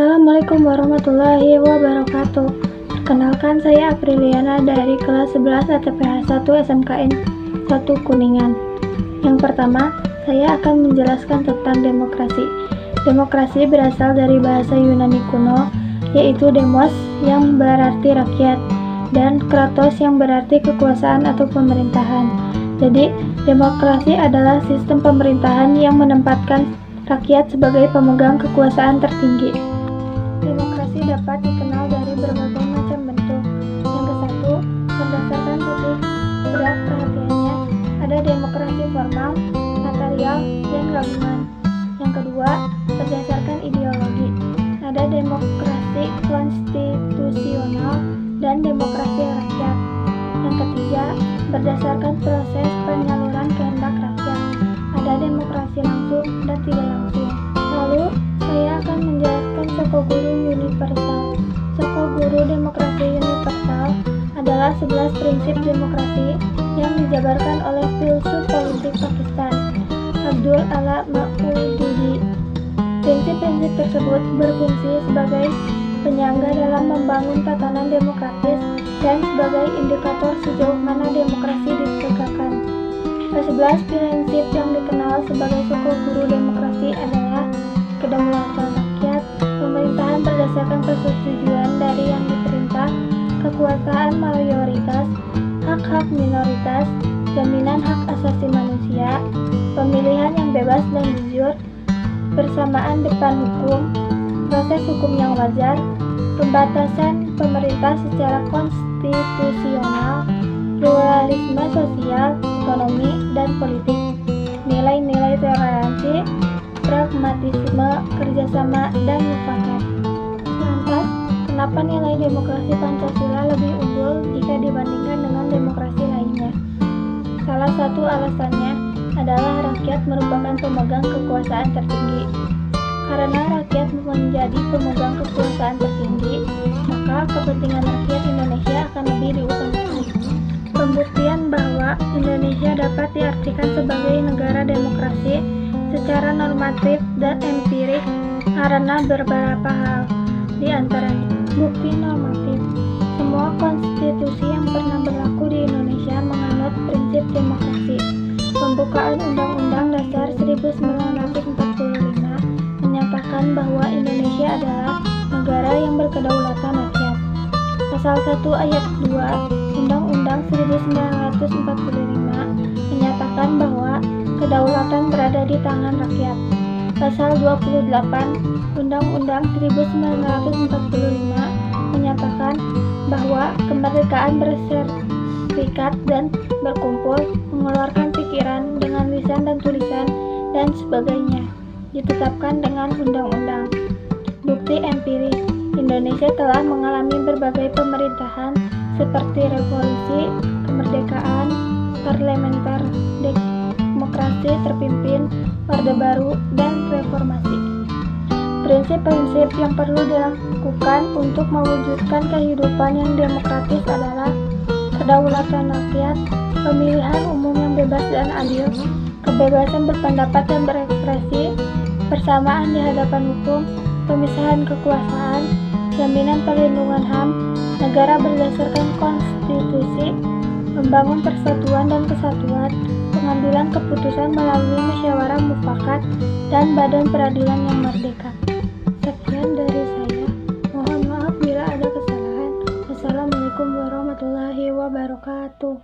Assalamualaikum warahmatullahi wabarakatuh. Perkenalkan, saya Apriliana dari kelas 11 ATPH 1 SMKN 1 Kuningan. Yang pertama, saya akan menjelaskan tentang demokrasi. Demokrasi berasal dari bahasa Yunani kuno, yaitu demos yang berarti rakyat dan kratos yang berarti kekuasaan atau pemerintahan. Jadi, demokrasi adalah sistem pemerintahan yang menempatkan rakyat sebagai pemegang kekuasaan tertinggi. Demokrasi dapat dikenal dari berbagai macam bentuk. Yang ke-1, berdasarkan titik berat perhatiannya, ada demokrasi formal, material, dan gabungan. Yang kedua, berdasarkan ideologi, ada demokrasi konstitusional dan demokrasi rakyat. Yang ketiga, berdasarkan proses penyaluran kehendak rakyat, ada demokrasi langsung dan tidak langsung. Lalu, saya akan menjelaskan Sokoguru Universal. Sokoguru Demokrasi Universal adalah 11 prinsip demokrasi yang dijabarkan oleh filsuf politik Pakistan, Abdul Ala Maududi. Prinsip-prinsip tersebut berfungsi sebagai penyangga dalam membangun tatanan demokratis dan sebagai indikator sejauh mana demokrasi ditegakkan. Ke-11 prinsip yang dikenal sebagai Sokoguru Demokrasi adalah kedaulatan rakyat, pemerintahan berdasarkan persetujuan dari yang diperintah, kekuasaan mayoritas, hak-hak minoritas, jaminan hak asasi manusia, pemilihan yang bebas dan jujur, persamaan depan hukum, proses hukum yang wajar, pembatasan pemerintah secara konstitusional, pluralisme sosial, ekonomi, dan politik, nilai-nilai toleransi, pragmatisme, kerjasama, dan mufakat. Lantas, kenapa nilai demokrasi Pancasila lebih unggul jika dibandingkan dengan demokrasi lainnya? Salah satu alasannya adalah rakyat merupakan pemegang kekuasaan tertinggi. Karena rakyat menjadi pemegang kekuasaan tertinggi, maka kepentingan rakyat Indonesia akan lebih diutamakan. Pembuktian bahwa Indonesia dapat diartikan sebagai negara demokrasi secara normatif dan empirik karena beberapa hal. Di antaranya, bukti normatif. Semua konstitusi yang pernah berlaku di Indonesia menganut prinsip demokrasi. Pembukaan Undang-Undang Dasar 1945 menyatakan bahwa Indonesia adalah negara yang berkedaulatan rakyat. Pasal 1 ayat 2 Undang-Undang 1945 menyatakan bahwa kedaulatan berada di tangan rakyat. Pasal 28 Undang-Undang 1945 menyatakan bahwa kemerdekaan berserikat dan berkumpul, mengeluarkan pikiran dengan lisan dan tulisan, dan sebagainya ditetapkan dengan undang-undang. Bukti empiris, Indonesia telah mengalami berbagai pemerintahan seperti revolusi, kemerdekaan, parlementer, demokrasi terpimpin, Orde Baru, dan reformasi. Prinsip-prinsip yang perlu dilakukan untuk mewujudkan kehidupan yang demokratis adalah kedaulatan rakyat, pemilihan umum yang bebas dan adil, kebebasan berpendapat dan berekspresi, persamaan di hadapan hukum, pemisahan kekuasaan, jaminan perlindungan HAM, negara berdasarkan konstitusi, membangun persatuan dan kesatuan, pengambilan keputusan melalui musyawarah mufakat, dan badan peradilan yang merdeka. Sekian dari saya. Mohon maaf bila ada kesalahan. Wassalamualaikum warahmatullahi wabarakatuh.